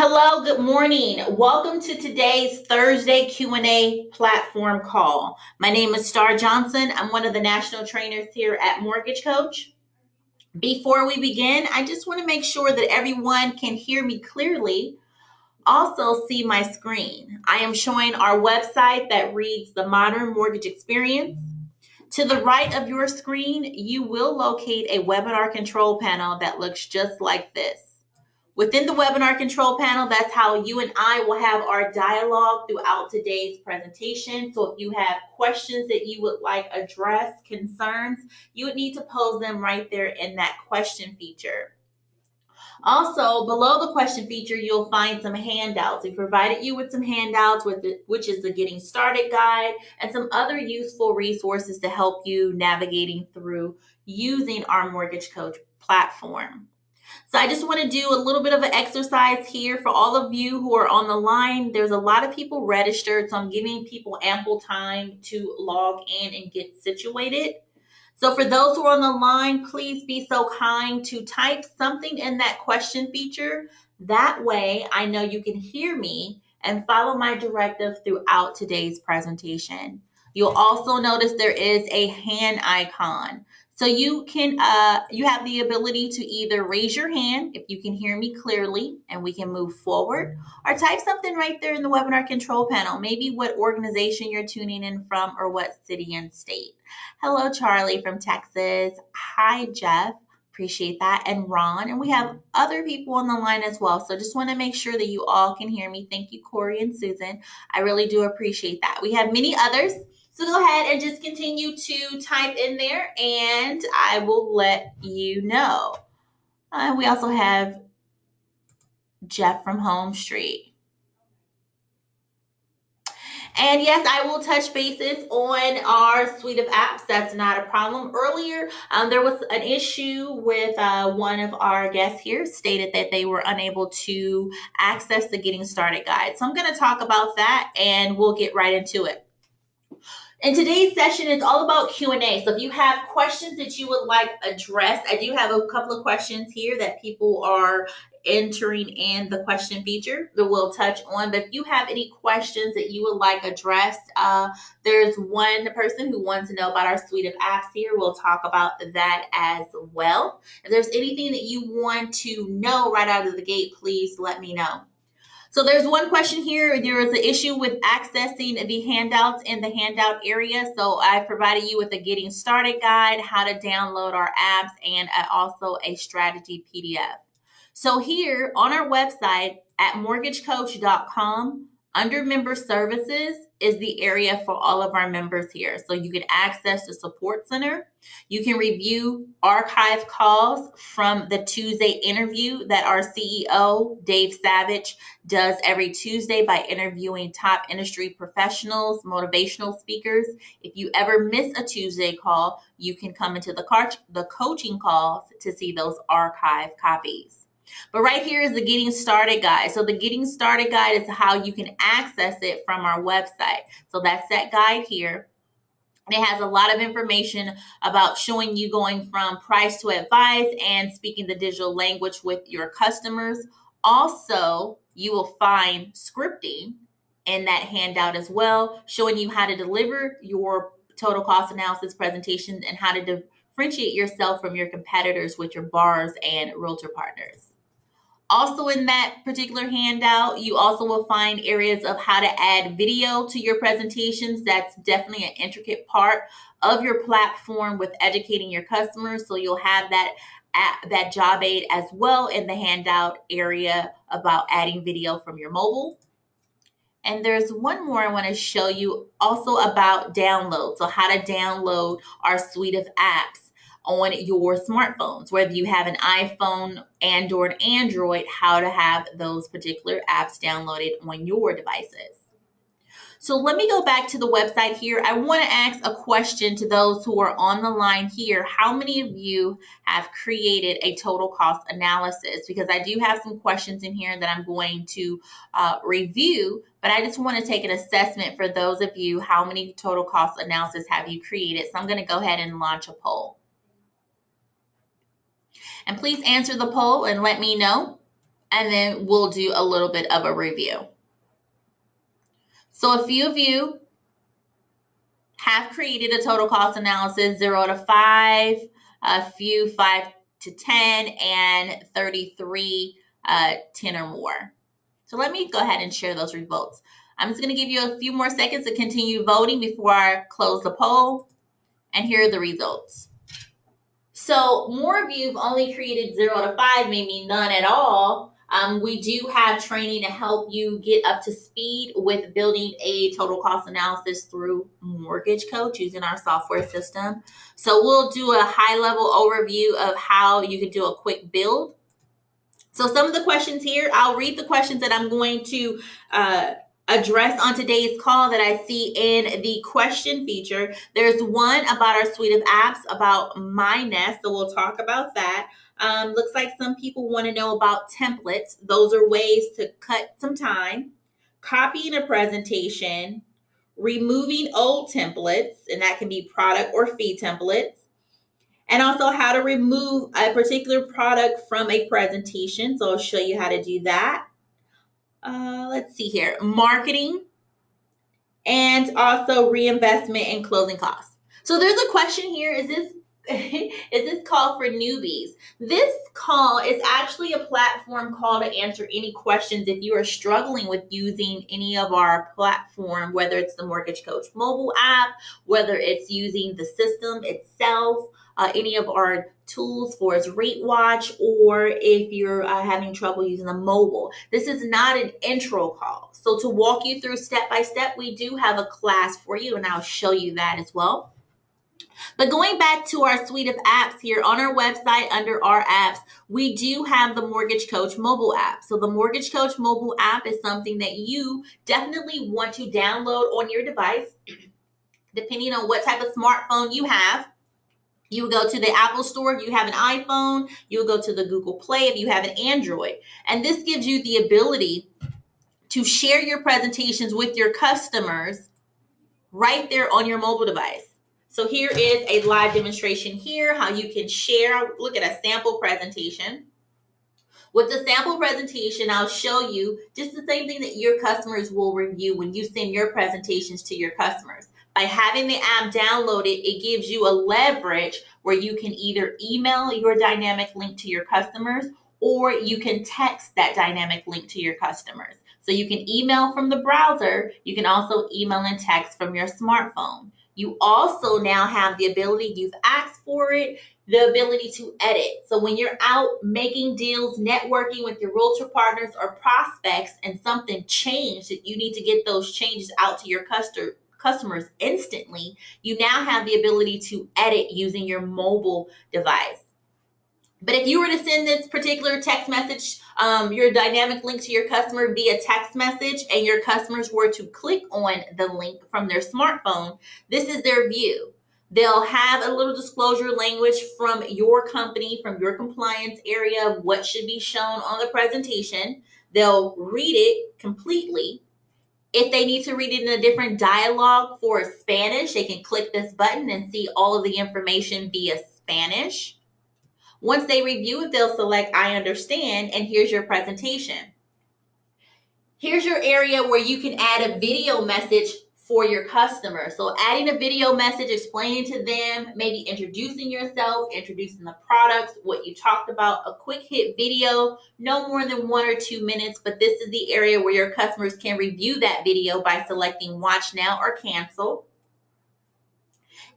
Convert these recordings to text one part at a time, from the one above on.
Hello, good morning. Welcome to today's Thursday Q&A platform call. My name is Star Johnson. I'm one of the national trainers here at Mortgage Coach. Before we begin, I just want to make sure that everyone can hear me clearly. Also see my screen. I am showing our website that reads the Modern Mortgage Experience. To the right of your screen, you will locate a webinar control panel that looks just like this. Within the webinar control panel, that's how you and I will have our dialogue throughout today's presentation. So if you have questions that you would like addressed, concerns, you would need to pose them right there in that question feature. Also, below the question feature, you'll find some handouts. We provided you with some handouts, which is the Getting Started Guide, and some other useful resources to help you navigating through using our Mortgage Coach platform. So I just want to do a little bit of an exercise here for all of you who are on the line. There's a lot of people registered, so I'm giving people ample time to log in and get situated. So for those who are on the line, please be so kind to type something in that question feature. That way I know you can hear me and follow my directive throughout today's presentation. You'll also notice there is a hand icon. So you have the ability to either raise your hand if you can hear me clearly and we can move forward, or type something right there in the webinar control panel, maybe what organization you're tuning in from or what city and state. Hello, Charlie from Texas. Hi, Jeff. Appreciate that. And Ron. And we have other people on the line as well. So just want to make sure that you all can hear me. Thank you, Corey and Susan. I really do appreciate that. We have many others. So go ahead and just continue to type in there and I will let you know. We also have Jeff from Home Street. And yes, I will touch bases on our suite of apps. That's not a problem. Earlier, there was an issue with one of our guests here stated that they were unable to access the Getting Started Guide. So I'm going to talk about that and we'll get right into it. In today's session, it's all about Q&A. So if you have questions that you would like addressed, I do have a couple of questions here that people are entering in the question feature that we'll touch on. But if you have any questions that you would like addressed, there's one person who wants to know about our suite of apps here. We'll talk about that as well. If there's anything that you want to know right out of the gate, please let me know. So there's one question here. There is an issue with accessing the handouts in the handout area. So I provided you with a Getting Started Guide, how to download our apps, and also a strategy PDF. So here on our website at mortgagecoach.com, under Member Services is the area for all of our members here. So you can access the support center. You can review archive calls from the Tuesday interview that our CEO, Dave Savage, does every Tuesday by interviewing top industry professionals, motivational speakers. If you ever miss a Tuesday call, you can come into the coaching calls to see those archive copies. But right here is the Getting Started Guide. So the Getting Started Guide is how you can access it from our website. So that's that guide here. It has a lot of information about showing you going from price to advice and speaking the digital language with your customers. Also, you will find scripting in that handout as well, showing you how to deliver your total cost analysis presentations and how to differentiate yourself from your competitors with your borrowers and realtor partners. Also in that particular handout, you also will find areas of how to add video to your presentations. That's definitely an intricate part of your platform with educating your customers. So you'll have that job aid as well in the handout area about adding video from your mobile. And there's one more I want to show you also about download. So how to download our suite of apps on your smartphones, whether you have an iPhone, Android, how to have those particular apps downloaded on your devices. So let me go back to the website here. I want to ask a question to those who are on the line here. How many of you have created a total cost analysis? Because I do have some questions in here that I'm going to review, but I just want to take an assessment for those of you. How many total cost analysis have you created? So I'm going to go ahead and launch a poll. And please answer the poll and let me know. and then we'll do a little bit of a review. So a few of you have created a total cost analysis 0 to 5, a few 5 to 10, and 33 10 or more. So let me go ahead and share those results. I'm just going to give you a few more seconds to continue voting before I close the poll. And here are the results. So more of you have only created 0 to 5, maybe none at all. We do have training to help you get up to speed with building a total cost analysis through Mortgage Coach using our software system. So we'll do a high-level overview of how you can do a quick build. So some of the questions here, I'll read the questions that I'm going to address on today's call that I see in the question feature. There's one about our suite of apps, about MyNest, so we'll talk about that. Looks like some people want to know about templates. Those are ways to cut some time, copying a presentation, removing old templates, and that can be product or fee templates, and also how to remove a particular product from a presentation. So I'll show you how to do that. Let's see here, marketing, and also reinvestment and closing costs. So there's a question here, is this call for newbies? This call is actually a platform call to answer any questions if you are struggling with using any of our platform, whether it's the Mortgage Coach mobile app, whether it's using the system itself, any of our tools for its Rate Watch, or if you're having trouble using the mobile. This is not an intro call. So to walk you through step by step, we do have a class for you, and I'll show you that as well. But going back to our suite of apps here on our website under our apps, we do have the Mortgage Coach mobile app. So the Mortgage Coach mobile app is something that you definitely want to download on your device, depending on what type of smartphone you have. You would go to the Apple Store if you have an iPhone. You would go to the Google Play if you have an Android. And this gives you the ability to share your presentations with your customers right there on your mobile device. So here is a live demonstration here, how you can share. Look at a sample presentation. With the sample presentation, I'll show you just the same thing that your customers will review when you send your presentations to your customers. By having the app downloaded, it gives you a leverage where you can either email your dynamic link to your customers, or you can text that dynamic link to your customers. So you can email from the browser. You can also email and text from your smartphone. You also now have the ability, you've asked for it, the ability to edit. So when you're out making deals, networking with your realtor partners or prospects, and something changed, that you need to get those changes out to your customers instantly, you now have the ability to edit using your mobile device. But if you were to send this particular text message, your dynamic link to your customer via text message, and your customers were to click on the link from their smartphone, this is their view. They'll have a little disclosure language from your company, from your compliance area, of what should be shown on the presentation. They'll read it completely. If they need to read it in a different dialogue for Spanish, they can click this button and see all of the information via Spanish. Once they review it, they'll select I understand, and here's your presentation. Here's your area where you can add a video message for your customer. So adding a video message, explaining to them, maybe introducing yourself, introducing the products, what you talked about, a quick hit video, no more than 1 or 2 minutes, but this is the area where your customers can review that video by selecting watch now or cancel.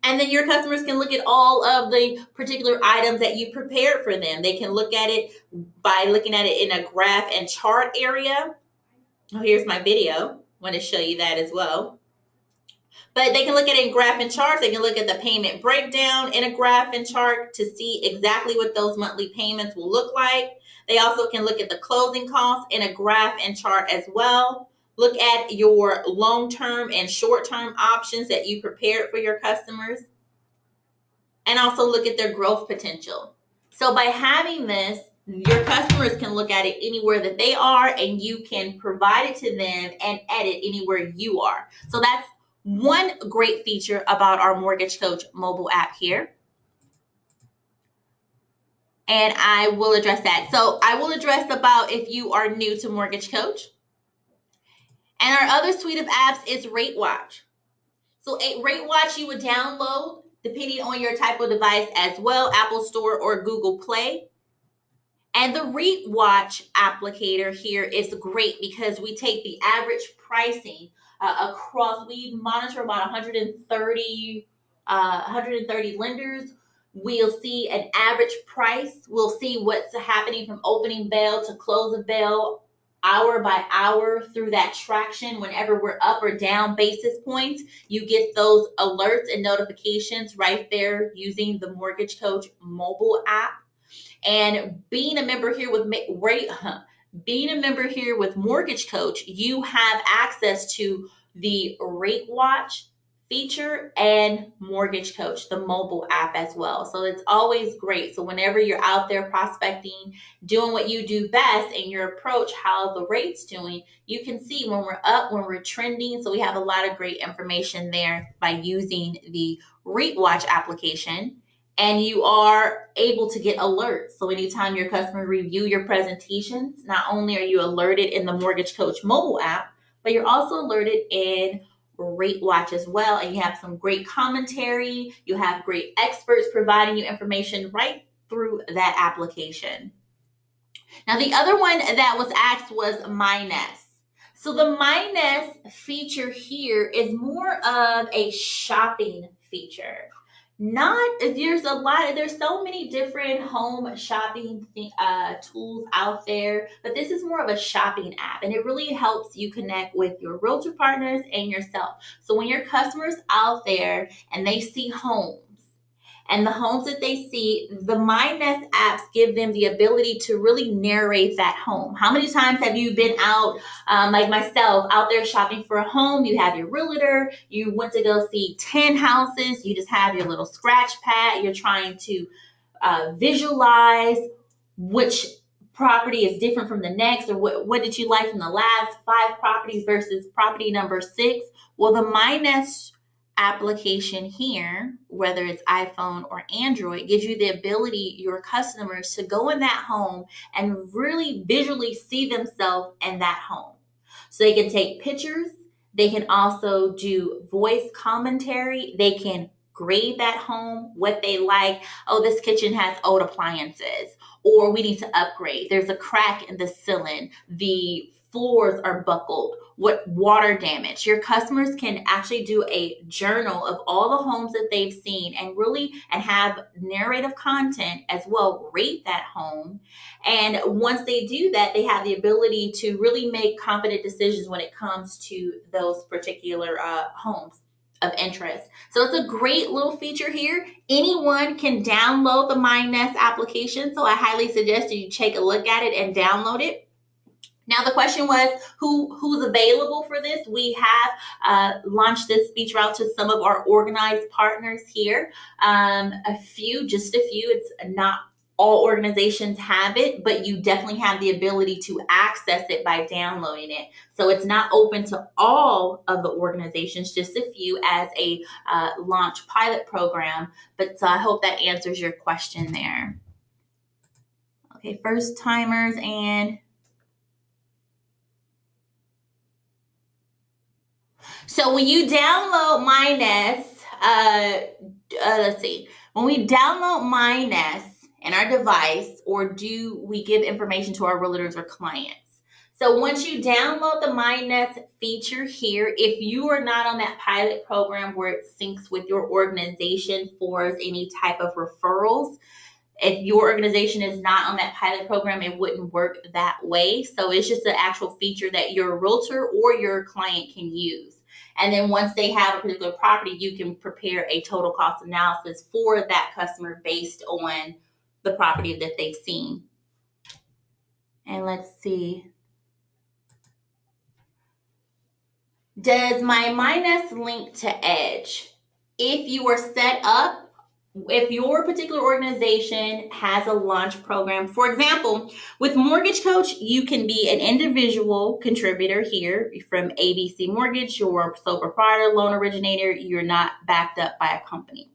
And then your customers can look at all of the particular items that you prepared for them. They can look at it by looking at it in a graph and chart area. Oh, here's my video. I want to show you that as well. But they can look at it in graph and charts. They can look at the payment breakdown in a graph and chart to see exactly what those monthly payments will look like. They also can look at the closing costs in a graph and chart as well. Look at your long-term and short-term options that you prepared for your customers. And also look at their growth potential. So by having this, your customers can look at it anywhere that they are, and you can provide it to them and edit anywhere you are. So that's one great feature about our Mortgage Coach mobile app here. and I will address that. So I will address about if you are new to Mortgage Coach. And our other suite of apps is Rate Watch. So a Rate Watch you would download depending on your type of device as well, Apple Store or Google Play. And the Rate Watch applicator here is great because we take the average pricing across, we monitor about 130 lenders. We'll see an average price. We'll see what's happening from opening bell to close of bell, hour by hour through that traction. Whenever we're up or down basis points, you get those alerts and notifications right there using the Mortgage Coach mobile app. And being a member here with Mortgage Coach, you have access to the Rate Watch feature and Mortgage Coach, the mobile app as well. So it's always great. So whenever you're out there prospecting, doing what you do best in your approach, how the rate's doing, you can see when we're up, when we're trending. So we have a lot of great information there by using the Rate Watch application. And you are able to get alerts. So anytime your customers review your presentations, not only are you alerted in the Mortgage Coach mobile app, but you're also alerted in Rate Watch as well. And you have some great commentary. You have great experts providing you information right through that application. Now, the other one that was asked was MyNest. So the MyNest feature here is more of a shopping feature. There's so many different home shopping tools out there, but this is more of a shopping app, and it really helps you connect with your realtor partners and yourself. So when your customers out there and they see homes, and the homes that they see, the MyNest apps give them the ability to really narrate that home. How many times have you been out, like myself, out there shopping for a home? You have your realtor, you went to go see 10 houses, you just have your little scratch pad, you're trying to visualize which property is different from the next, or what did you like from the last 5 properties versus property number 6. Well, the MyNest application here, whether it's iPhone or Android, gives you the ability, your customers, to go in that home and really visually see themselves in that home. So they can take pictures, they can also do voice commentary, they can grade that home, what they like. Oh, this kitchen has old appliances, or we need to upgrade. There's a crack in the ceiling, the floors are buckled, what water damage. Your customers can actually do a journal of all the homes that they've seen and have narrative content as well, rate that home. And once they do that, they have the ability to really make confident decisions when it comes to those particular homes of interest. So it's a great little feature here. Anyone can download the MyNest application. So I highly suggest you take a look at it and download it. Now the question was who's available for this. We have launched this feature out to some of our organized partners here. Just a few. It's not all organizations have it, but you definitely have the ability to access it by downloading it. So it's not open to all of the organizations, just a few as a launch pilot program. But I hope that answers your question there. Okay, first timers and so when you download MyNest, let's see, when we download MyNest in our device, or do we give information to our realtors or clients? So once you download the MyNest feature here, if you are not on that pilot program where it syncs with your organization for any type of referrals, if your organization is not on that pilot program, it wouldn't work that way. So it's just an actual feature that your realtor or your client can use. And then once they have a particular property, you can prepare a total cost analysis for that customer based on the property that they've seen. And let's see. Does my MyNest link to Edge? If you are set up, if your particular organization has a launch program, for example, with Mortgage Coach, you can be an individual contributor here from ABC Mortgage, you're a sole proprietor, loan originator, you're not backed up by a company.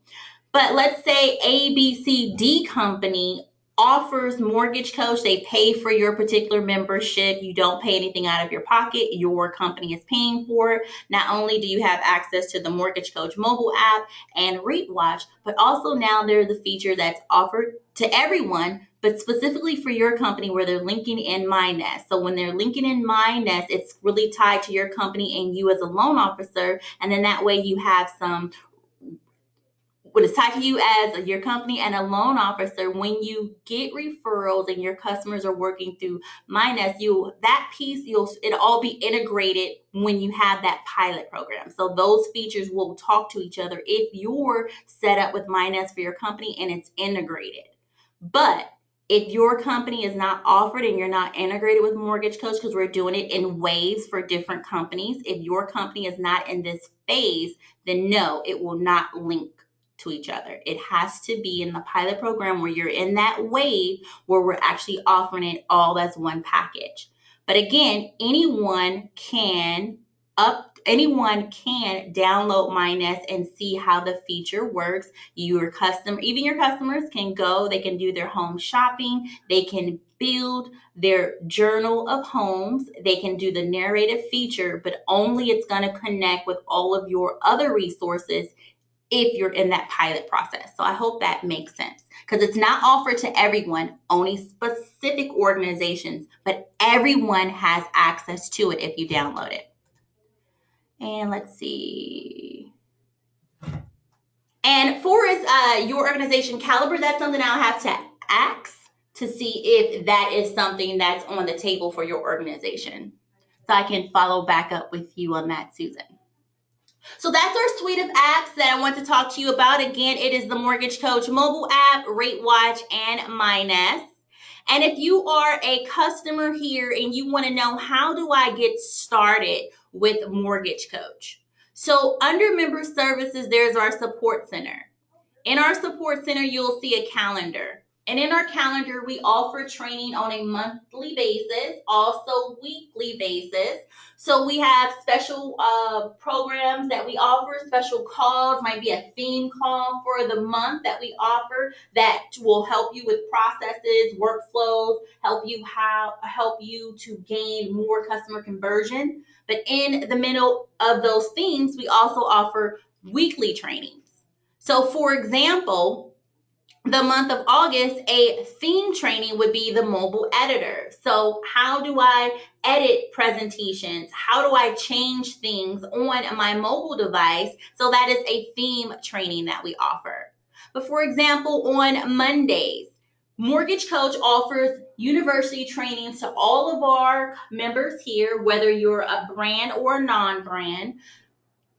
But let's say ABCD company offers Mortgage Coach. They pay for your particular membership. You don't pay anything out of your pocket. Your company is paying for it. Not only do you have access to the Mortgage Coach mobile app and RateWatch, but also now there's a feature that's offered to everyone, but specifically for your company, where they're linking in MyNest. So when they're linking in MyNest, it's really tied to your company and you as a loan officer. And then that way you have some what is tied to you as your company and a loan officer. When you get referrals and your customers are working through MyNest, that piece it'll all be integrated when you have that pilot program. So those features will talk to each other if you're set up with MyNest for your company and it's integrated. But if your company is not offered and you're not integrated with Mortgage Coach, because we're doing it in waves for different companies, if your company is not in this phase, then no, it will not link to each other. It has to be in the pilot program where you're in that wave where we're actually offering it all as one package. But again, anyone can download MyNest and see how the feature works. Even your customers can go, they can do their home shopping, they can build their journal of homes, they can do the narrative feature, but only it's going to connect with all of your other resources if you're in that pilot process. So I hope that makes sense, because it's not offered to everyone, only specific organizations, but everyone has access to it if you download it. And let's see. And for your organization caliber, that's something I'll have to ask to see if that is something that's on the table for your organization. So I can follow back up with you on that, Susan. So that's our suite of apps that I want to talk to you about. Again, it is the Mortgage Coach mobile app, RateWatch, and MyNest. And if you are a customer here and you want to know, how do I get started with Mortgage Coach? So under Member Services, there's our support center. In our support center, you'll see a calendar. And in our calendar, we offer training on a monthly basis, also weekly basis. So we have special programs that we offer, special calls, might be a theme call for the month that we offer that will help you with processes, workflows, help you to gain more customer conversion. But in the middle of those themes, we also offer weekly trainings. So for example, the month of August, a theme training would be the mobile editor. So how do I edit presentations? How do I change things on my mobile device? So that is a theme training that we offer. But for example, on Mondays, Mortgage Coach offers university training to all of our members here, whether you're a brand or a non-brand.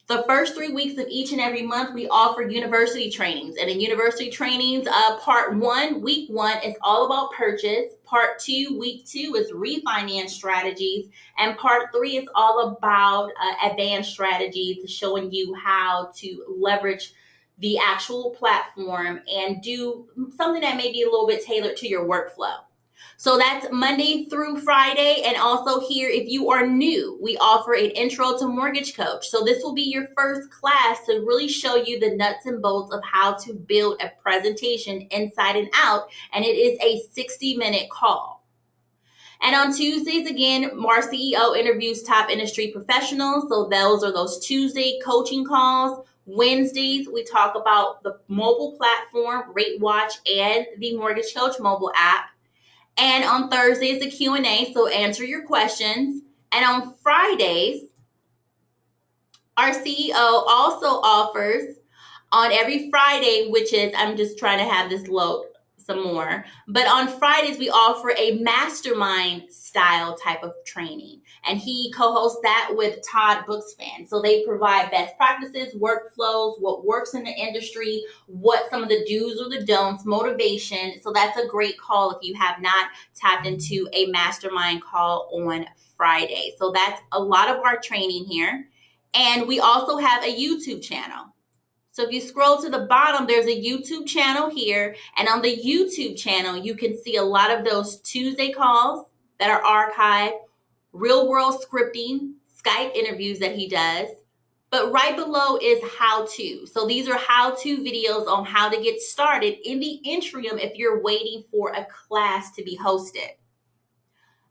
The first 3 weeks of each and every month, we offer university trainings. And in university trainings, part one, week one, is all about purchase. Part two, week two, is refinance strategies. And part three is all about advanced strategies, showing you how to leverage the actual platform and do something that may be a little bit tailored to your workflow. So that's Monday through Friday. And also here, if you are new, we offer an intro to Mortgage Coach. So this will be your first class to really show you the nuts and bolts of how to build a presentation inside and out. And it is a 60-minute call. And on Tuesdays, again, our CEO interviews top industry professionals. So those are those Tuesday coaching calls. Wednesdays, we talk about the mobile platform, RateWatch, and the Mortgage Coach mobile app. And on Thursdays, the Q&A, so answer your questions. And on Fridays, our CEO also offers on every Friday, which is, I'm just trying to have this load some more. But on Fridays, we offer a mastermind style type of training. And he co-hosts that with Todd Bookspan. So they provide best practices, workflows, what works in the industry, what some of the do's or the don'ts, motivation. So that's a great call if you have not tapped into a mastermind call on Friday. So that's a lot of our training here. And we also have a YouTube channel. So if you scroll to the bottom, there's a YouTube channel here. And on the YouTube channel, you can see a lot of those Tuesday calls that are archived, real world scripting, Skype interviews that he does, But right below is how to. So these are how to videos on how to get started in the interim if you're waiting for a class to be hosted.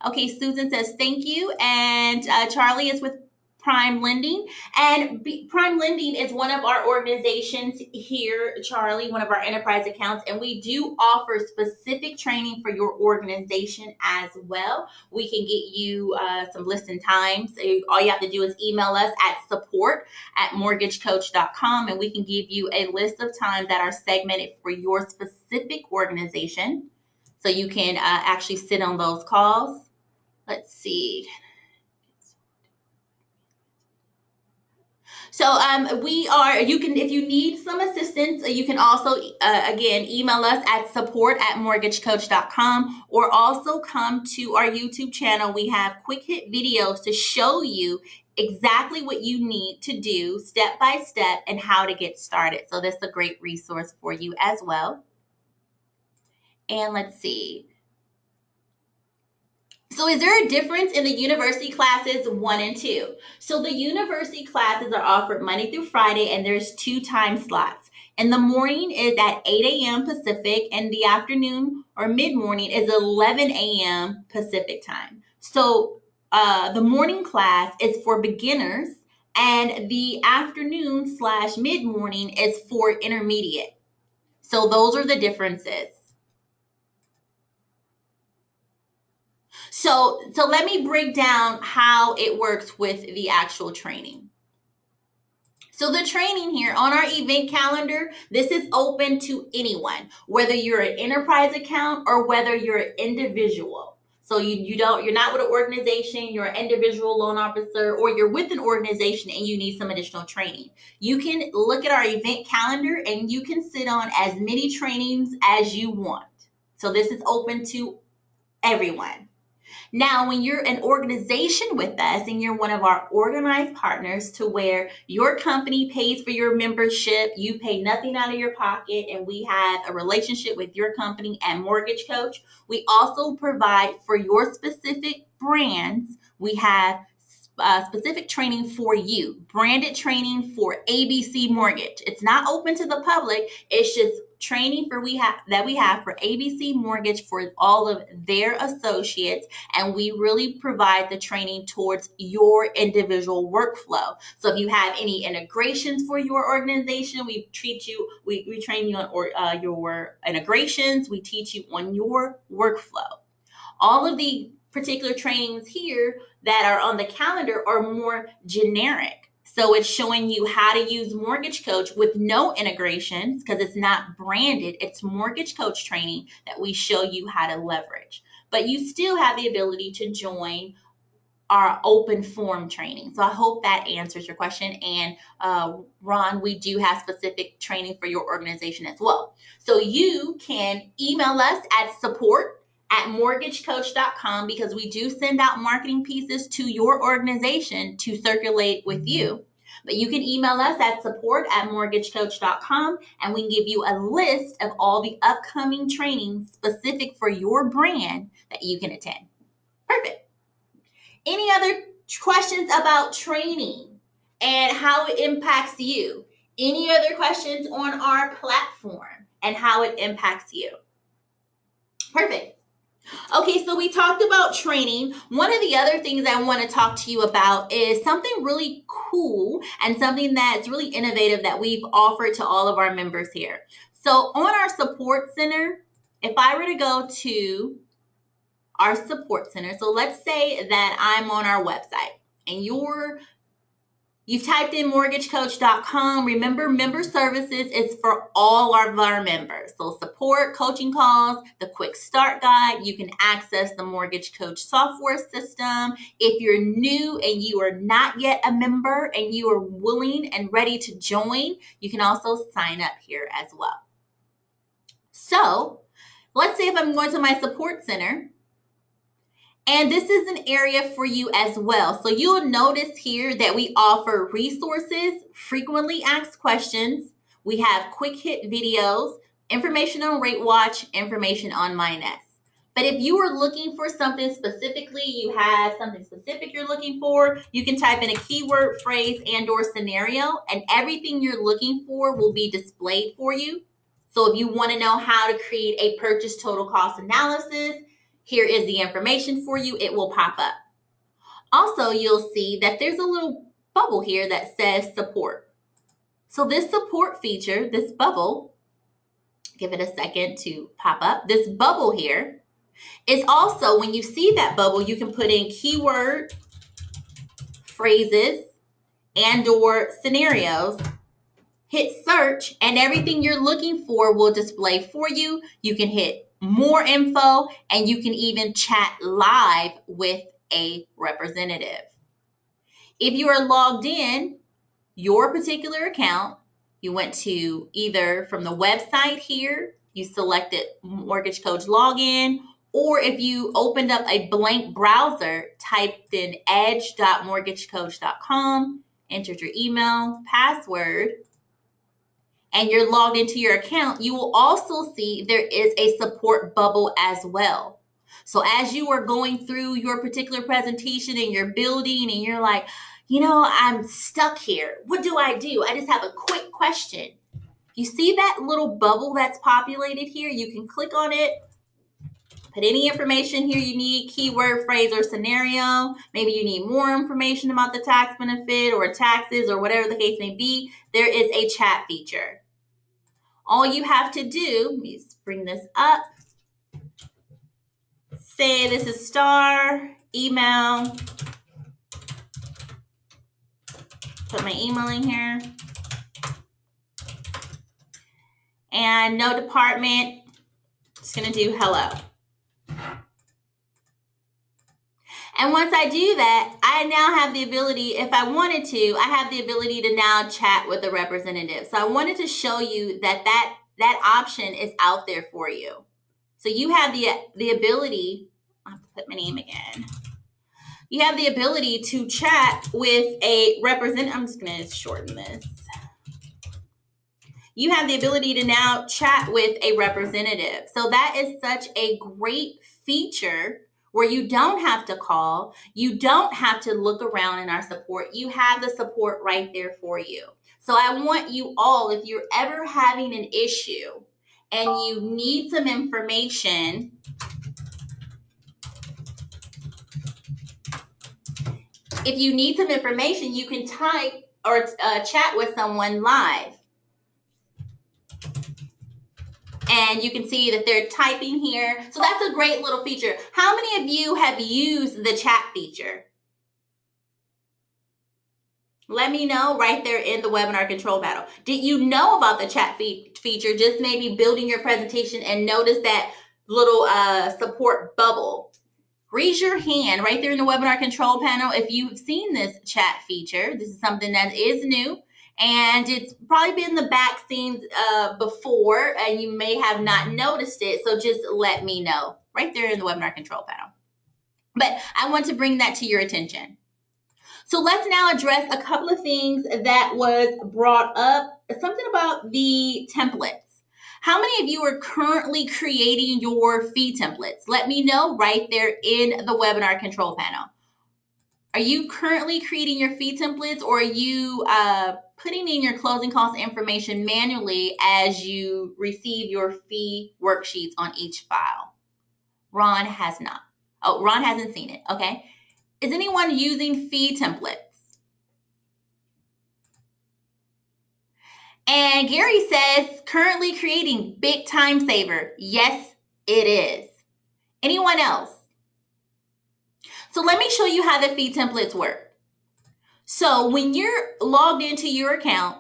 Okay, Susan says thank you. And Charlie is with Prime Lending. And Prime Lending is one of our organizations here, Charlie, one of our enterprise accounts. And we do offer specific training for your organization as well. We can get you some listen times. All you have to do is email us at support@mortgagecoach.com, and we can give you a list of times that are segmented for your specific organization. So you can actually sit on those calls. Let's see. So you can, if you need some assistance, you can also, again, email us at support@mortgagecoach.com, or also come to our YouTube channel. We have quick hit videos to show you exactly what you need to do step by step and how to get started. So this is a great resource for you as well. And let's see. So is there a difference in the university classes 1 and 2? So the university classes are offered Monday through Friday, and there's 2 time slots. In the morning is at 8 a.m. Pacific, and the afternoon or mid-morning is 11 a.m. Pacific time. So the morning class is for beginners, and the afternoon / mid-morning is for intermediate. So those are the differences. So let me break down how it works with the actual training. So the training here on our event calendar, this is open to anyone, whether you're an enterprise account or whether you're an individual. So you're not with an organization, you're an individual loan officer, or you're with an organization and you need some additional training. You can look at our event calendar and you can sit on as many trainings as you want. So this is open to everyone. Now, when you're an organization with us and you're one of our organized partners to where your company pays for your membership, you pay nothing out of your pocket, and we have a relationship with your company and Mortgage Coach, we also provide for your specific brands. We have specific training for you, branded training for ABC Mortgage. It's not open to the public. It's just training that we have for ABC Mortgage for all of their associates, and we really provide the training towards your individual workflow. So if you have any integrations for your organization, we train you on your integrations. We teach you on your workflow. All of the particular trainings here that are on the calendar are more generic. So it's showing you how to use Mortgage Coach with no integrations because it's not branded. It's Mortgage Coach training that we show you how to leverage. But you still have the ability to join our open forum training. So I hope that answers your question. And Ron, we do have specific training for your organization as well. So you can email us at support@mortgagecoach.com because we do send out marketing pieces to your organization to circulate with you. But you can email us at support@mortgagecoach.com and we can give you a list of all the upcoming trainings specific for your brand that you can attend. Perfect. Any other questions about training and how it impacts you? Any other questions on our platform and how it impacts you? Perfect. Okay, so we talked about training. One of the other things I want to talk to you about is something really cool and something that's really innovative that we've offered to all of our members here. So on our support center, if I were to go to our support center, so let's say that I'm on our website and you've typed in mortgagecoach.com. Remember, member services is for all of our members. So support, coaching calls, the quick start guide. You can access the Mortgage Coach software system. If you're new and you are not yet a member and you are willing and ready to join, you can also sign up here as well. So let's say if I'm going to my support center, and this is an area for you as well. So you'll notice here that we offer resources, frequently asked questions. We have quick hit videos, information on Rate Watch, information on MyNest. But if you are looking for something specifically, you have something specific you're looking for, you can type in a keyword, phrase, and/or scenario, and everything you're looking for will be displayed for you. So if you want to know how to create a purchase total cost analysis, here is the information for you. It will pop up. Also, you'll see that there's a little bubble here that says support. So this support feature, this bubble, give it a second to pop up. This bubble here is also, when you see that bubble, you can put in keyword, phrases, and/or scenarios. Hit search, and everything you're looking for will display for you. You can hit more info, and you can even chat live with a representative. If you are logged in, your particular account, you went to either from the website here, you selected Mortgage Coach login, or if you opened up a blank browser, typed in edge.mortgagecoach.com, entered your email, password, and you're logged into your account, you will also see there is a support bubble as well. So as you are going through your particular presentation and you're building and you're like, I'm stuck here. What do? I just have a quick question. You see that little bubble that's populated here? You can click on it, put any information here you need, keyword, phrase, or scenario. Maybe you need more information about the tax benefit or taxes or whatever the case may be. There is a chat feature. All you have to do, let me bring this up. Say this is Star, email. Put my email in here. And no department, just gonna do hello. And once I do that, I now have the ability, if I wanted to, I have the ability to now chat with a representative. So I wanted to show you that option is out there for you. So you have the ability, I have to put my name again. You have the ability to chat with a representative. I'm just gonna shorten this. You have the ability to now chat with a representative. So that is such a great feature where you don't have to call, you don't have to look around in our support. You have the support right there for you. So I want you all, if you're ever having an issue and you need some information, you can type or chat with someone live. And you can see that they're typing here. So that's a great little feature. How many of you have used the chat feature? Let me know right there in the webinar control panel. Did you know about the chat feature, just maybe building your presentation and notice that little support bubble? Raise your hand right there in the webinar control panel if you've seen this chat feature. This is something that is new. And it's probably been the back scenes before, and you may have not noticed it. So just let me know right there in the webinar control panel. But I want to bring that to your attention. So let's now address a couple of things that was brought up. Something about the templates. How many of you are currently creating your fee templates? Let me know right there in the webinar control panel. Are you currently creating your fee templates, or are you putting in your closing cost information manually as you receive your fee worksheets on each file? Ron has not. Oh, Ron hasn't seen it. Okay. Is anyone using fee templates? And Gary says, currently creating, big time saver. Yes, it is. Anyone else? So let me show you how the fee templates work. So when you're logged into your account,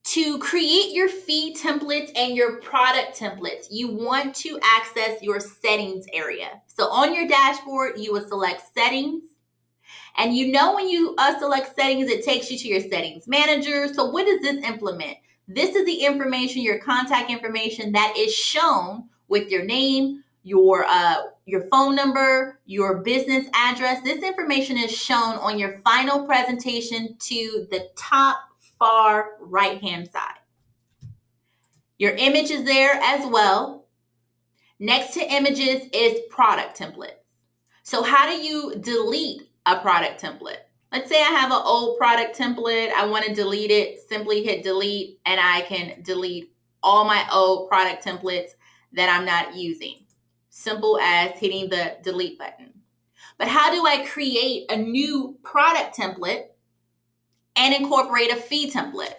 to create your fee templates and your product templates, you want to access your settings area. So on your dashboard, you will select settings. And when you select settings, it takes you to your settings manager. So what does this implement? This is the information, your contact information that is shown with your name, your phone number, your business address. This information is shown on your final presentation to the top far right-hand side. Your image is there as well. Next to images is product templates. So how do you delete a product template? Let's say I have an old product template. I want to delete it. Simply hit delete and I can delete all my old product templates that I'm not using. Simple as hitting the delete button. But how do I create a new product template and incorporate a fee template?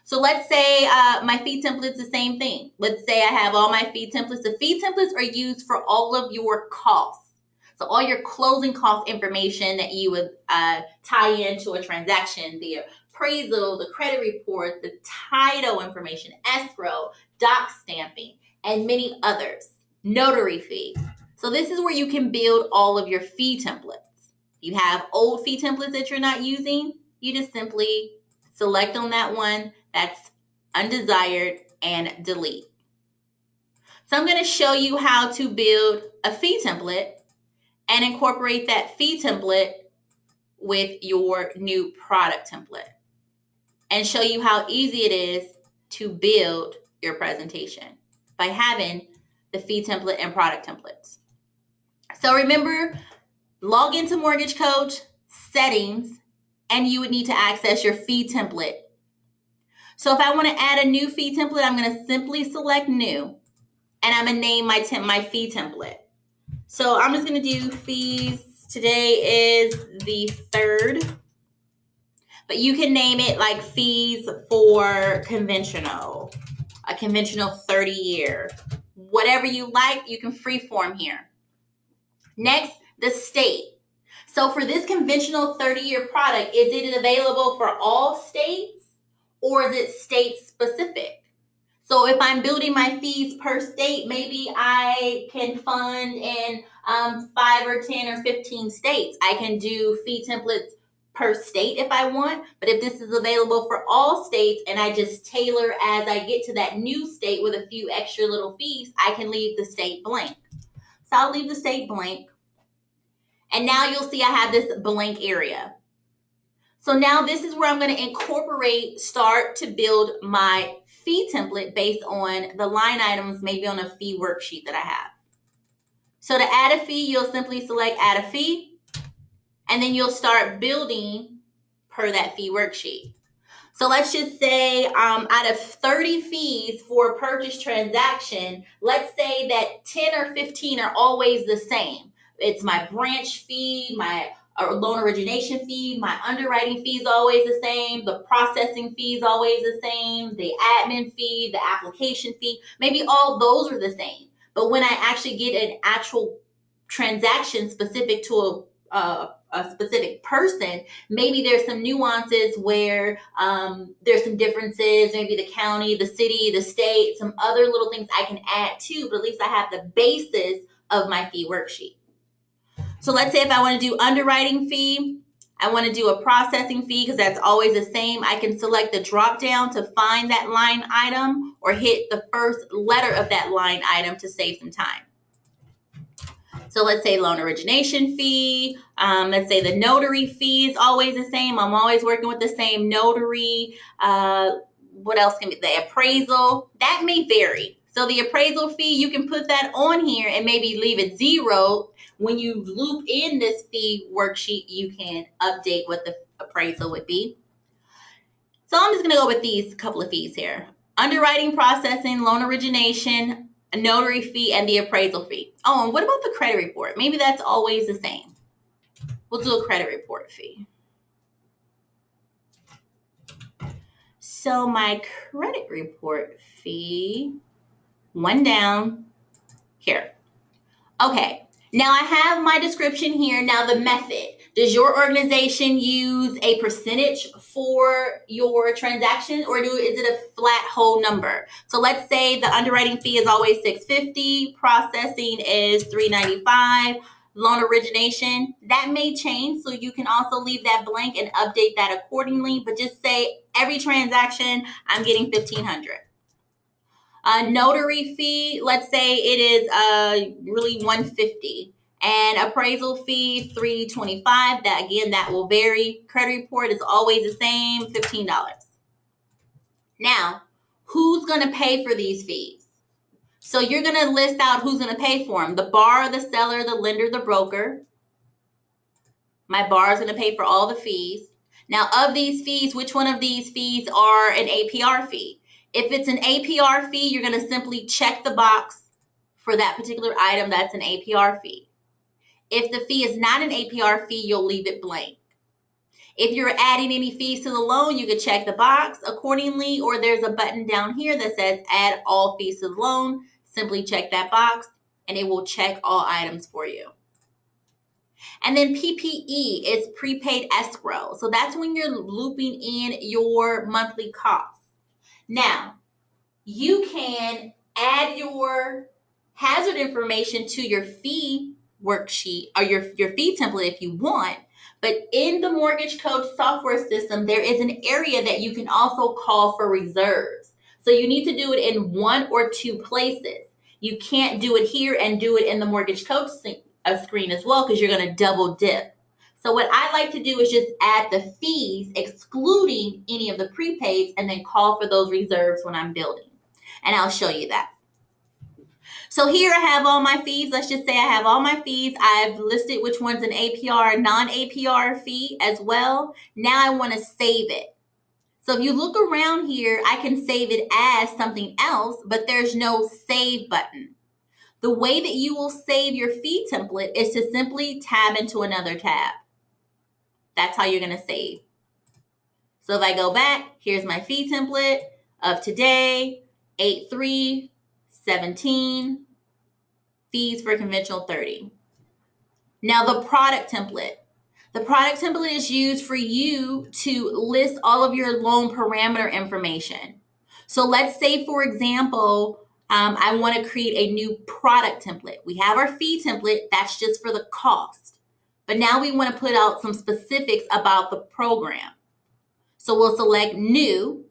So let's say my fee template is the same thing. Let's say I have all my fee templates. The fee templates are used for all of your costs. So all your closing cost information that you would tie into a transaction, the appraisal, the credit report, the title information, escrow, doc stamping, and many others. Notary fee. So this is where you can build all of your fee templates. You have old fee templates that you're not using, you just simply select on that one that's undesired and delete. So I'm going to show you how to build a fee template and incorporate that fee template with your new product template and show you how easy it is to build your presentation by having the fee template and product templates. So remember, log into Mortgage Coach, settings, and you would need to access your fee template. So if I want to add a new fee template, I'm going to simply select new and I'm going to name my fee template. So I'm just going to do fees. Today is the 3rd, but you can name it like fees for conventional, a conventional 30-year, whatever you like, you can freeform here. Next, the state. So for this conventional 30-year product, is it available for all states or is it state specific? So if I'm building my fees per state, maybe I can fund in 5 or 10 or 15 states. I can do fee templates per state if I want, but if this is available for all states and I just tailor as I get to that new state with a few extra little fees, I can leave the state blank. So I'll leave the state blank. And now you'll see I have this blank area. So now this is where I'm going to start to build my fee template based on the line items, maybe on a fee worksheet that I have. So to add a fee, you'll simply select add a fee, and then you'll start building per that fee worksheet. So let's just say out of 30 fees for a purchase transaction, let's say that 10 or 15 are always the same. It's my branch fee, my loan origination fee, my underwriting fee is always the same, the processing fee is always the same, the admin fee, the application fee, maybe all those are the same. But when I actually get an actual transaction specific to a specific person, maybe there's some nuances where there's some differences, maybe the county, the city, the state, some other little things I can add to, but at least I have the basis of my fee worksheet. So let's say if I want to do underwriting fee, I want to do a processing fee because that's always the same. I can select the drop down to find that line item or hit the first letter of that line item to save some time. So let's say loan origination fee. Let's say the notary fee is always the same. I'm always working with the same notary. What else can be? The appraisal. That may vary. So the appraisal fee, you can put that on here and maybe leave it 0. When you loop in this fee worksheet, you can update what the appraisal would be. So I'm just going to go with these couple of fees here. Underwriting, processing, loan origination, a notary fee, and the appraisal fee. Oh, and what about the credit report? Maybe that's always the same. We'll do a credit report fee. So my credit report fee, one down here. Okay, now I have my description here. Now the method. Does your organization use a percentage for your transaction or is it a flat whole number? So let's say the underwriting fee is always $650, processing is $395, loan origination, that may change. So you can also leave that blank and update that accordingly, but just say every transaction I'm getting $1,500. Notary fee, let's say it is really $150. And appraisal fee, $325. That again, that will vary. Credit report is always the same, $15. Now, who's going to pay for these fees? So you're going to list out who's going to pay for them. The borrower, the seller, the lender, the broker. My borrower is going to pay for all the fees. Now, of these fees, which one of these fees are an APR fee? If it's an APR fee, you're going to simply check the box for that particular item. That's an APR fee. If the fee is not an APR fee, you'll leave it blank. If you're adding any fees to the loan, you can check the box accordingly, or there's a button down here that says add all fees to the loan. Simply check that box and it will check all items for you. And then PPE is prepaid escrow. So that's when you're looping in your monthly costs. Now, you can add your hazard information to your fee worksheet or your fee template if you want. But in the Mortgage Coach software system, there is an area that you can also call for reserves. So you need to do it in one or two places. You can't do it here and do it in the Mortgage Coach screen as well, because you're going to double dip. So what I like to do is just add the fees, excluding any of the prepaids, and then call for those reserves when I'm building. And I'll show you that. So here I have all my fees. Let's just say I have all my fees. I've listed which one's an APR, non-APR fee as well. Now I want to save it. So if you look around here, I can save it as something else, but there's no save button. The way that you will save your fee template is to simply tab into another tab. That's how you're going to save. So if I go back, here's my fee template of today, 8/3/17, fees for conventional 30. Now the product template. The product template is used for you to list all of your loan parameter information. So let's say, for example, I want to create a new product template. We have our fee template. That's just for the cost. But now we want to put out some specifics about the program. So we'll select new.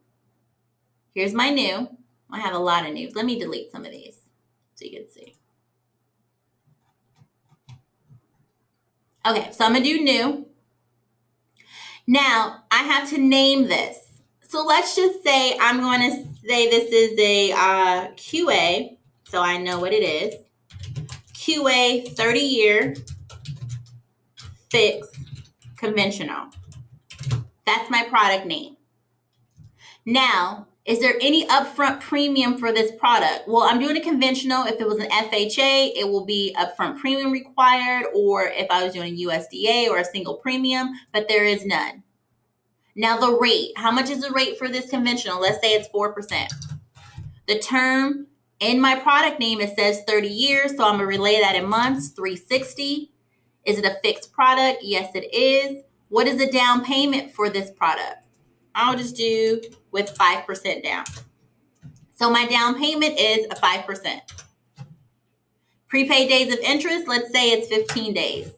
Here's my new. I have a lot of news. Let me delete some of these so you can see. Okay, so I'm going to do new. Now, I have to name this. So let's just say I'm going to say this is a QA, so I know what it is. QA 30-year fixed conventional. That's my product name. Now, is there any upfront premium for this product? Well, I'm doing a conventional. If it was an FHA, it will be upfront premium required, or if I was doing a USDA or a single premium, but there is none. Now the rate, how much is the rate for this conventional? Let's say it's 4%. The term in my product name, it says 30 years, so I'm gonna relay that in months, 360. Is it a fixed product? Yes, it is. What is the down payment for this product? I'll just do with 5% down. So my down payment is a 5%. Prepaid days of interest, let's say it's 15 days.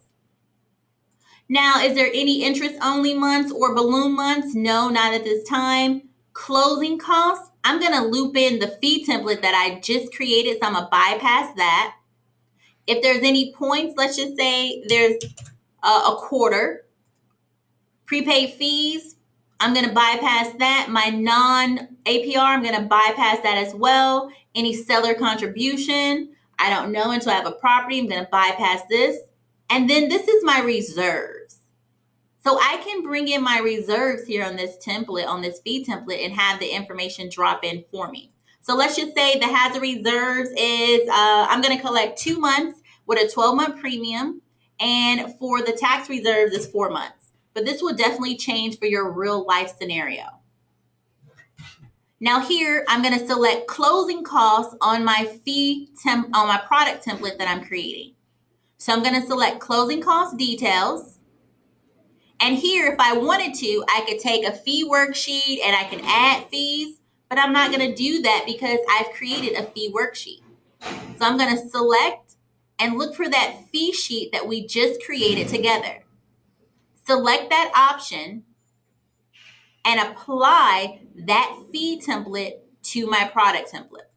Now, is there any interest-only months or balloon months? No, not at this time. Closing costs, I'm going to loop in the fee template that I just created, so I'm going to bypass that. If there's any points, let's just say there's a quarter. Prepaid fees, I'm going to bypass that. My non-APR, I'm going to bypass that as well. Any seller contribution, I don't know until I have a property. I'm going to bypass this. And then this is my reserves. So I can bring in my reserves here on this template, on this fee template, and have the information drop in for me. So let's just say the hazard reserves is, I'm going to collect 2 months with a 12-month premium. And for the tax reserves is 4 months. But this will definitely change for your real life scenario. Now here, I'm going to select closing costs on my on my product template that I'm creating. So I'm going to select closing cost details. And here, if I wanted to, I could take a fee worksheet and I can add fees, but I'm not going to do that because I've created a fee worksheet. So I'm going to select and look for that fee sheet that we just created together. Select that option and apply that fee template to my product template.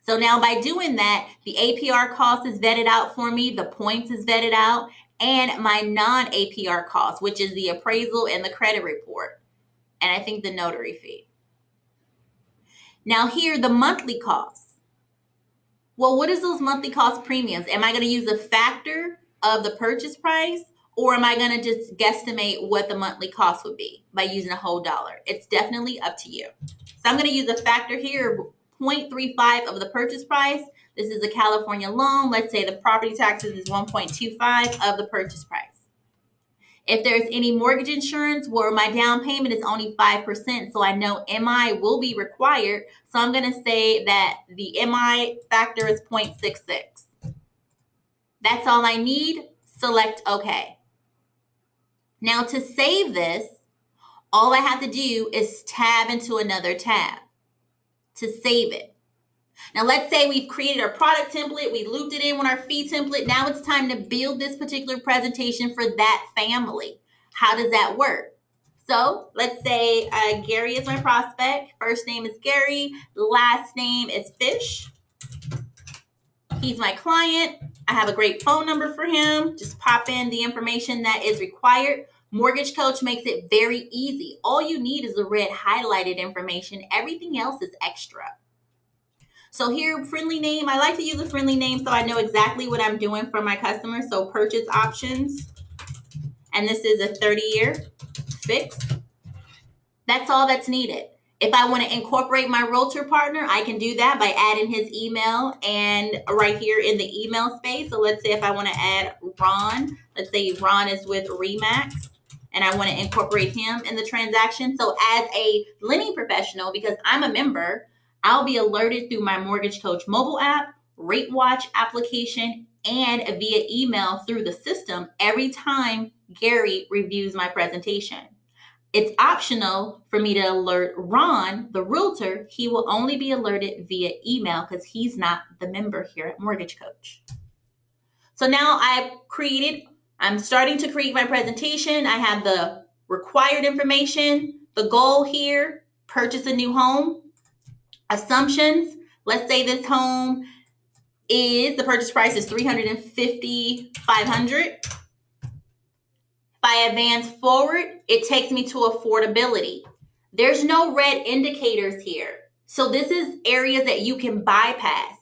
So now by doing that, the APR cost is vetted out for me, the points is vetted out, and my non-APR cost, which is the appraisal and the credit report, and I think the notary fee. Now here, the monthly costs. Well, what is those monthly cost premiums? Am I going to use a factor of the purchase price, or am I going to just guesstimate what the monthly cost would be by using a whole dollar? It's definitely up to you. So I'm going to use a factor here, 0.35 of the purchase price. This is a California loan. Let's say the property taxes is 1.25 of the purchase price. If there's any mortgage insurance where my down payment is only 5%, so I know MI will be required, so I'm going to say that the MI factor is 0.66. That's all I need. Select OK. Now to save this, all I have to do is tab into another tab to save it. Now let's say we've created our product template, we looped it in with our fee template. Now it's time to build this particular presentation for that family. How does that work? So let's say Gary is my prospect. First name is Gary, last name is Fish. He's my client. I have a great phone number for him. Just pop in the information that is required. Mortgage Coach makes it very easy. All you need is the red highlighted information. Everything else is extra. So here, friendly name. I like to use a friendly name so I know exactly what I'm doing for my customers. So purchase options. And this is a 30-year fix. That's all that's needed. If I want to incorporate my realtor partner, I can do that by adding his email and right here in the email space. So let's say if I want to add Ron, let's say Ron is with Remax and I want to incorporate him in the transaction. So as a lending professional, because I'm a member, I'll be alerted through my Mortgage Coach mobile app, Rate Watch application, and via email through the system every time Gary reviews my presentation. It's optional for me to alert Ron, the realtor. He will only be alerted via email because he's not the member here at Mortgage Coach. So now I'm starting to create my presentation. I have the required information, the goal here, purchase a new home, assumptions. Let's say this home the purchase price is $350,500. If I advance forward, it takes me to affordability. There's no red indicators here. So this is areas that you can bypass.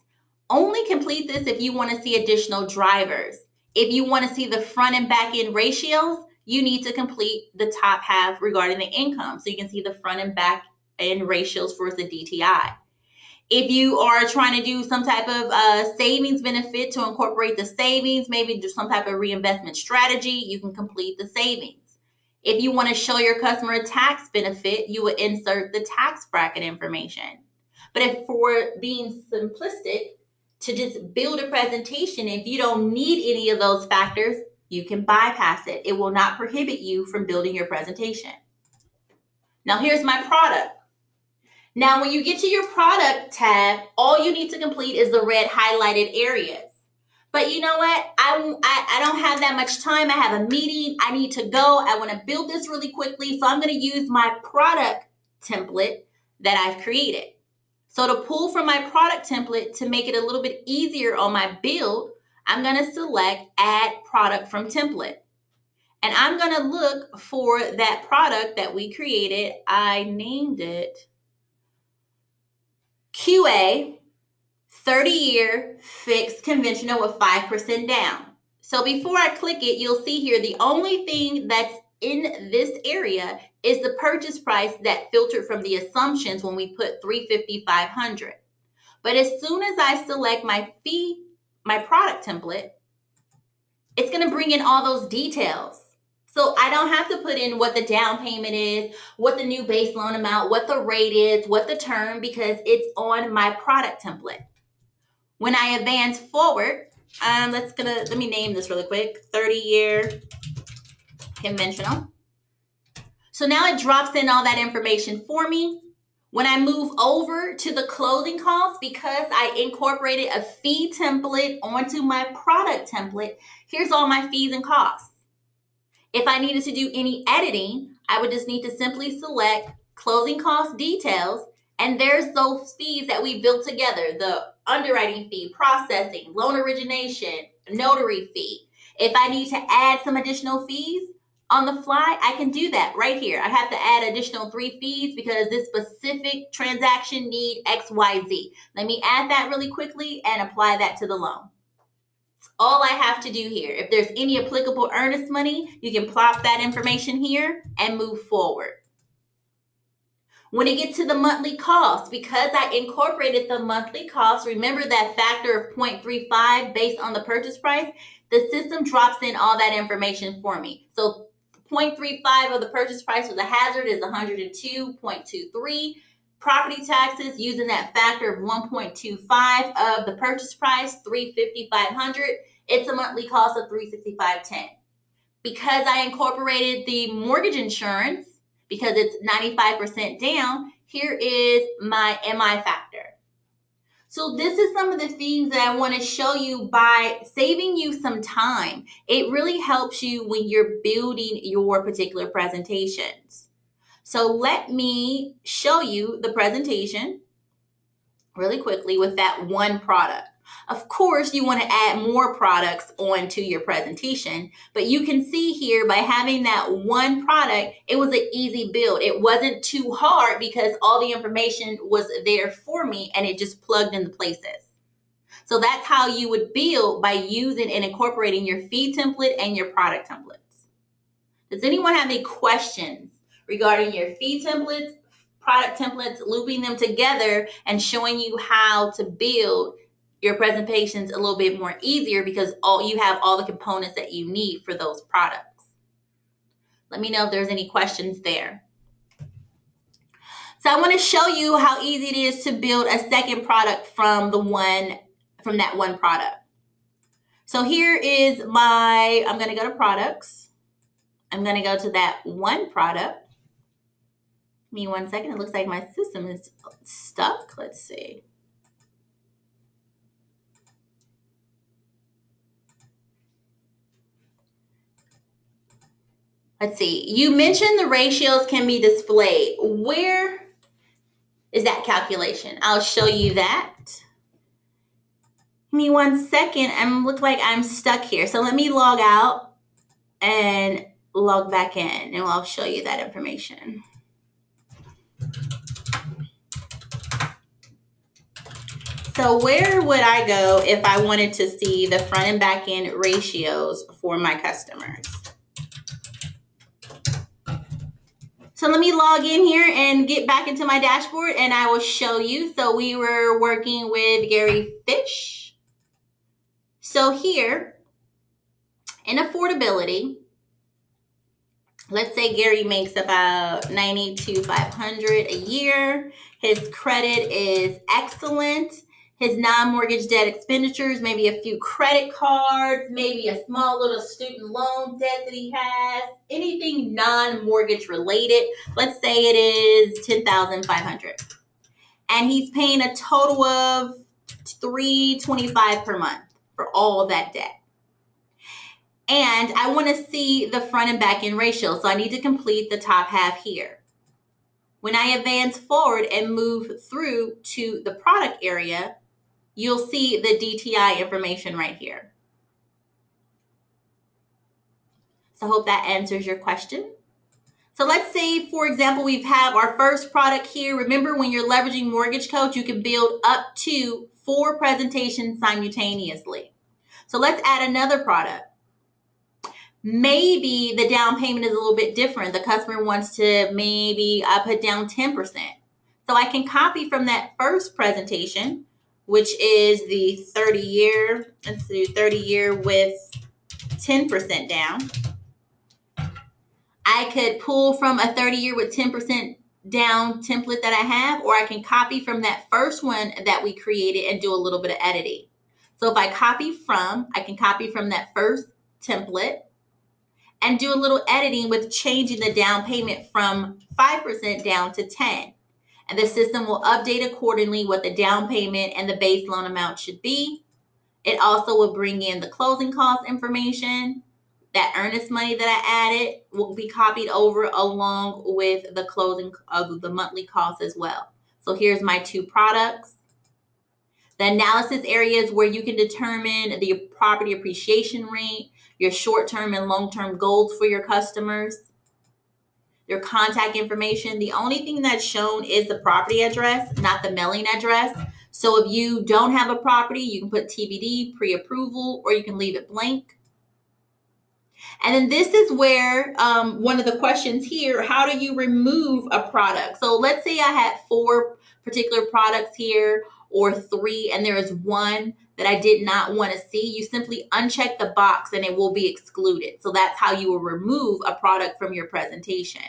Only complete this if you want to see additional drivers. If you want to see the front and back end ratios, you need to complete the top half regarding the income. So you can see the front and back end ratios for the DTI. If you are trying to do some type of savings benefit to incorporate the savings, maybe do some type of reinvestment strategy, you can complete the savings. If you want to show your customer a tax benefit, you would insert the tax bracket information. But if for being simplistic, to just build a presentation, if you don't need any of those factors, you can bypass it. It will not prohibit you from building your presentation. Now here's my product. Now, when you get to your product tab, all you need to complete is the red highlighted areas. But you know what? I don't have that much time. I have a meeting. I need to go. I want to build this really quickly. So I'm going to use my product template that I've created. So to pull from my product template to make it a little bit easier on my build, I'm going to select Add Product from Template. And I'm going to look for that product that we created. I named it QA 30-year fixed conventional with 5% down. So before I click it, you'll see here the only thing that's in this area is the purchase price that filtered from the assumptions when we put $350,500. But as soon as I select my product template, it's going to bring in all those details. So I don't have to put in what the down payment is, what the new base loan amount, what the rate is, what the term, because it's on my product template. When I advance forward, let me name this really quick, 30-year conventional. So now it drops in all that information for me. When I move over to the closing costs, because I incorporated a fee template onto my product template, here's all my fees and costs. If I needed to do any editing, I would just need to simply select closing cost details, and there's those fees that we built together, the underwriting fee, processing, loan origination, notary fee. If I need to add some additional fees, On the fly, I can do that right here. I have to add additional 3 fees because this specific transaction need XYZ. Let me add that really quickly and apply that to the loan. All I have to do here. If there's any applicable earnest money, you can plop that information here and move forward. When it gets to the monthly cost, because I incorporated the monthly cost, remember that factor of 0.35 based on the purchase price, the system drops in all that information for me. So 0.35 of the purchase price of the hazard is 102.23. Property taxes using that factor of 1.25 of the purchase price, $350,500. It's a monthly cost of $365.10. Because I incorporated the mortgage insurance, because it's 95% down, here is my MI factor. So this is some of the things that I want to show you by saving you some time. It really helps you when you're building your particular presentations. So let me show you the presentation really quickly with that one product. Of course, you want to add more products onto your presentation, but you can see here by having that one product, it was an easy build. It wasn't too hard because all the information was there for me and it just plugged into places. So that's how you would build, by using and incorporating your fee template and your product templates. Does anyone have any questions regarding your fee templates, product templates, looping them together and showing you how to build your presentations a little bit more easier because you have all the components that you need for those products? Let me know if there's any questions there. So I want to show you how easy it is to build a second product from that one product. So here is I'm going to go to products. I'm going to go to that one product. Give me 1 second. It looks like my system is stuck. Let's see. Let's see. You mentioned the ratios can be displayed. Where is that calculation? I'll show you that. Give me 1 second. Looks like I'm stuck here. So let me log out and log back in, and I'll show you that information. So where would I go if I wanted to see the front and back end ratios for my customers? So let me log in here and get back into my dashboard and I will show you. So we were working with Gary Fish. So here in affordability, let's say Gary makes about $92,500 a year. His credit is excellent. His non-mortgage debt expenditures, maybe a few credit cards, maybe a small little student loan debt that he has, anything non-mortgage related. Let's say it is $10,500. And he's paying a total of $325 per month for all of that debt. And I want to see the front and back end ratio. So I need to complete the top half here. When I advance forward and move through to the product area, you'll see the DTI information right here. So I hope that answers your question. So let's say, for example, we have our first product here. Remember, when you're leveraging Mortgage Coach, you can build up to 4 presentations simultaneously. So let's add another product. Maybe the down payment is a little bit different. The customer wants to maybe put down 10%. So I can copy from that first presentation, which is the 30-year. Let's do 30-year with 10% down. I could pull from a 30-year with 10% down template that I have, or I can copy from that first one that we created and do a little bit of editing. So if I I can copy from that first template and do a little editing with changing the down payment from 5% down to 10%. And the system will update accordingly what the down payment and the base loan amount should be. It also will bring in the closing cost information. That earnest money that I added will be copied over along with the closing of the monthly cost as well. So here's my 2 products. The analysis area is where you can determine the property appreciation rate. your short-term and long-term goals for your customers, their contact information. The only thing that's shown is the property address, not the mailing address. So if you don't have a property, you can put TBD, pre-approval, or you can leave it blank. And then this is where one of the questions here, how do you remove a product? So let's say I had 4 particular products here, or 3, and there is one that I did not want to see. You simply uncheck the box and it will be excluded. So that's how you will remove a product from your presentation.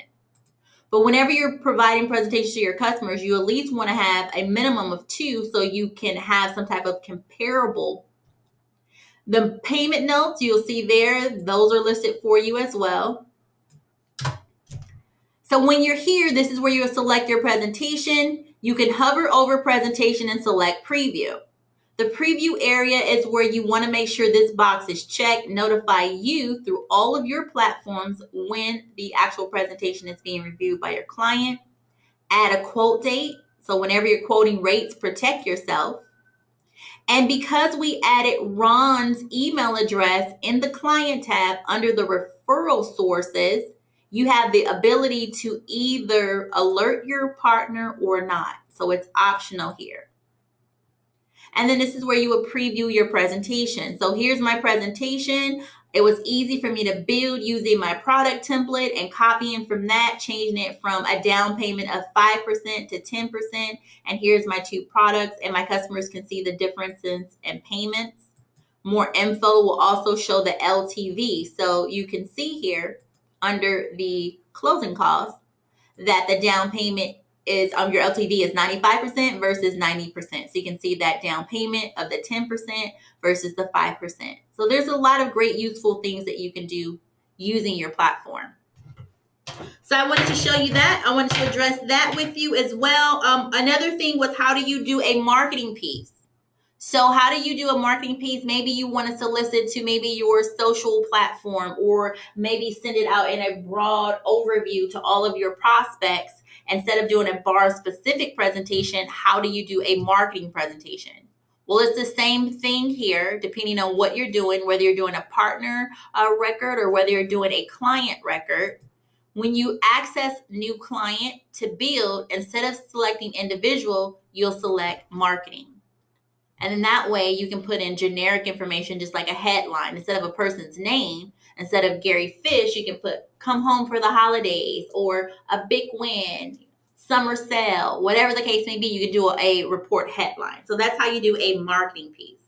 But whenever you're providing presentations to your customers, you at least want to have a minimum of 2 so you can have some type of comparable. The payment notes you'll see there, those are listed for you as well. So when you're here, this is where you'll select your presentation. You can hover over presentation and select preview. The preview area is where you want to make sure this box is checked, notify you through all of your platforms when the actual presentation is being reviewed by your client. Add a quote date. So whenever you're quoting rates, protect yourself. And because we added Ron's email address in the client tab under the referral sources, you have the ability to either alert your partner or not. So it's optional here. And then this is where you would preview your presentation. So here's my presentation. It was easy for me to build using my product template and copying from that, changing it from a down payment of 5% to 10%. And here's my 2 products, and my customers can see the differences in payments. More info will also show the LTV. So you can see here under the closing costs that the down payment is your LTV is 95% versus 90%. So you can see that down payment of the 10% versus the 5%. So there's a lot of great useful things that you can do using your platform. So I wanted to show you that. I wanted to address that with you as well. Another thing was, how do you do a marketing piece? So how do you do a marketing piece? Maybe you want to solicit to maybe your social platform, or maybe send it out in a broad overview to all of your prospects. Instead of doing a bar specific presentation, how do you do a marketing presentation? Well, it's the same thing here, depending on what you're doing, whether you're doing a partner record or whether you're doing a client record. When you access new client to build, instead of selecting individual, you'll select marketing. And in that way, you can put in generic information, just like a headline. Instead of a person's name, instead of Gary Fish, you can put come home for the holidays, or a big win, summer sale, whatever the case may be. You can do a report headline. So that's how you do a marketing piece.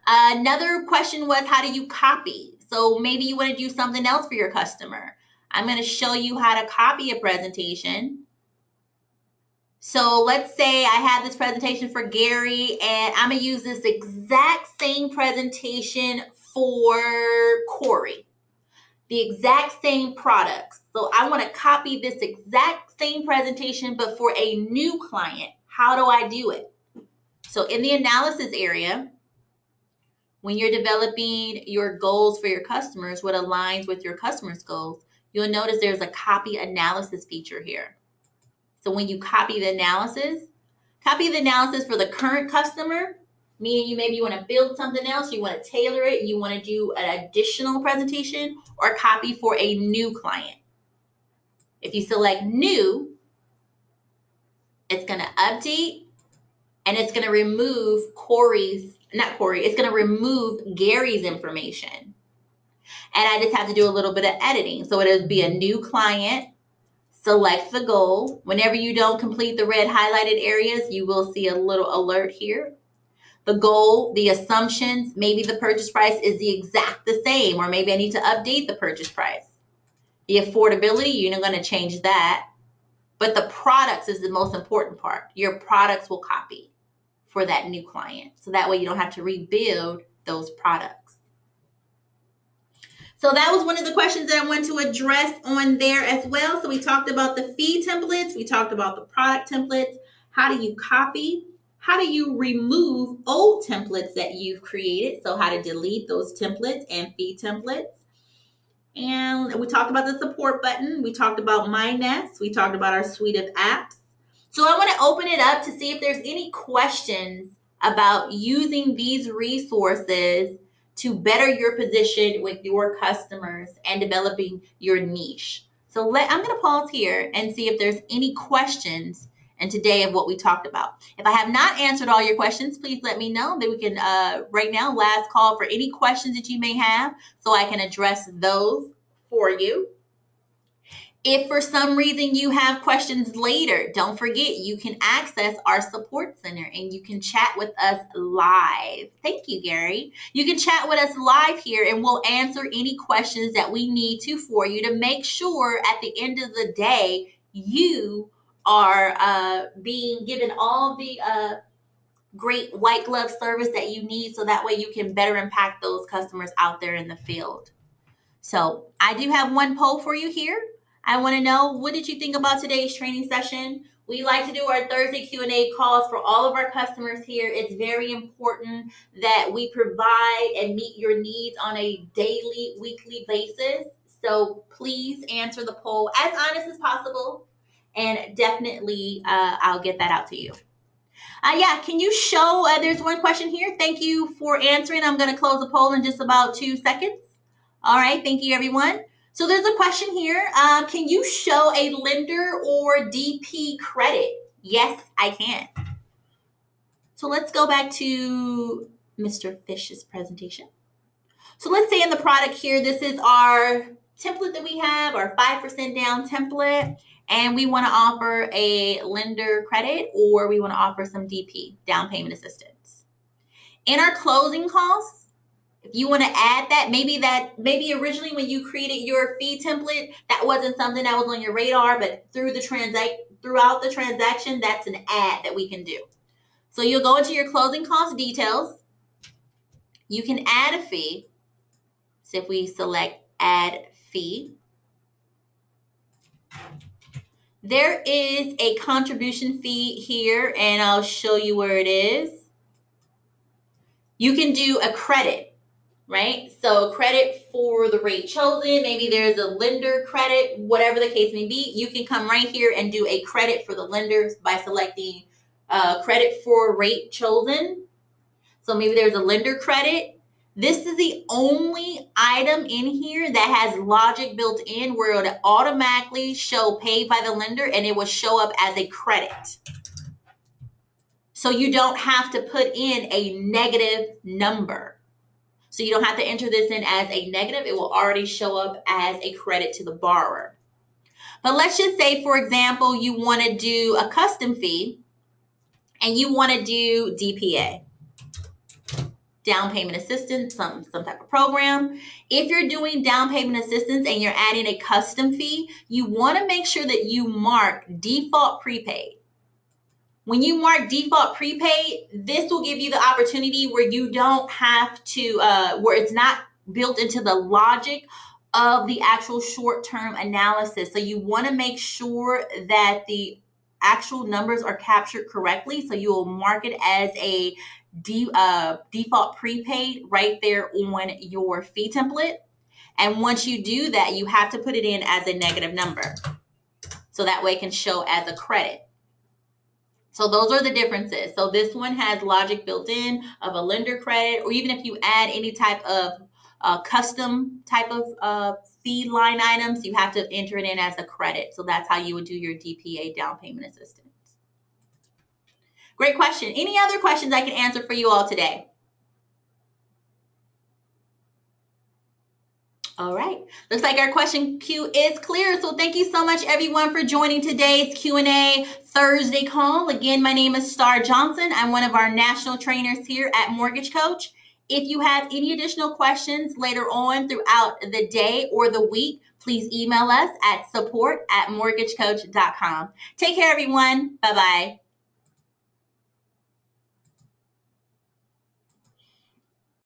Another question was, how do you copy? So maybe you want to do something else for your customer. I'm going to show you how to copy a presentation. So let's say I have this presentation for Gary, and I'm going to use this exact same presentation for Corey. The exact same products. So I want to copy this exact same presentation, but for a new client. How do I do it? So in the analysis area, when you're developing your goals for your customers, what aligns with your customers' goals, you'll notice there's a copy analysis feature here. So when you copy the analysis for the current customer, meaning maybe you want to build something else, you want to tailor it, you want to do an additional presentation, or copy for a new client. If you select new, it's going to update, and it's going to remove it's going to remove Gary's information. And I just have to do a little bit of editing. So it'll be a new client. Select the goal. Whenever you don't complete the red highlighted areas, you will see a little alert here. The goal, the assumptions, maybe the purchase price is the same, or maybe I need to update the purchase price. The affordability, you're not going to change that. But the products is the most important part. Your products will copy for that new client. So that way you don't have to rebuild those products. So that was one of the questions that I wanted to address on there as well. So we talked about the fee templates. We talked about the product templates. How do you copy? How do you remove old templates that you've created? So how to delete those templates and fee templates. And we talked about the support button. We talked about MyNest. We talked about our suite of apps. So I want to open it up to see if there's any questions about using these resources to better your position with your customers and developing your niche. So I'm going to pause here and see if there's any questions and today of what we talked about. If I have not answered all your questions, please let me know. That we can, right now, last call for any questions that you may have so I can address those for you. If for some reason you have questions later, don't forget you can access our support center and you can chat with us live. Thank you, Gary. You can chat with us live here and we'll answer any questions that we need to for you to make sure at the end of the day you are being given all the great white glove service that you need so that way you can better impact those customers out there in the field. So I do have one poll for you here. I want to know, what did you think about today's training session? We like to do our Thursday Q&A calls for all of our customers here. It's very important that we provide and meet your needs on a daily, weekly basis. So please answer the poll as honest as possible, and definitely I'll get that out to you. Yeah, can you show, there's one question here. Thank you for answering. I'm going to close the poll in just about 2 seconds. All right, thank you, everyone. So there's a question here. Can you show a lender or DP credit? Yes, I can. So let's go back to Mr. Fish's presentation. So let's say in the product here, this is our template that we have, our 5% down template, and we want to offer a lender credit or we want to offer some DP, down payment assistance. In our closing costs, if you want to add that, maybe originally when you created your fee template, that wasn't something that was on your radar, but throughout the transaction, that's an add that we can do. So you'll go into your closing cost details. You can add a fee. So if we select add fee, there is a contribution fee here, and I'll show you where it is. You can do a credit, right? So credit for the rate chosen, maybe there's a lender credit, whatever the case may be. You can come right here and do a credit for the lenders by selecting credit for rate chosen. So maybe there's a lender credit. This is the only item in here that has logic built in where it will automatically show paid by the lender and it will show up as a credit. So you don't have to put in a negative number. So you don't have to enter this in as a negative. It will already show up as a credit to the borrower. But let's just say, for example, you want to do a custom fee and you want to do DPA. Down payment assistance, some type of program. If you're doing down payment assistance and you're adding a custom fee, you want to make sure that you mark default prepaid. When you mark default prepaid, this will give you the opportunity where you don't have to, where it's not built into the logic of the actual short-term analysis. So you want to make sure that the actual numbers are captured correctly. So you will mark it as a default prepaid right there on your fee template. And once you do that, you have to put it in as a negative number. So that way it can show as a credit. So those are the differences. So this one has logic built in of a lender credit, or even if you add any type of custom type of fee line items, you have to enter it in as a credit. So that's how you would do your DPA, down payment assistance. Great question. Any other questions I can answer for you all today? All right. Looks like our question queue is clear. So thank you so much, everyone, for joining today's Q&A Thursday call. Again, my name is Star Johnson. I'm one of our national trainers here at Mortgage Coach. If you have any additional questions later on throughout the day or the week, please email us at support@mortgagecoach.com. Take care, everyone. Bye-bye.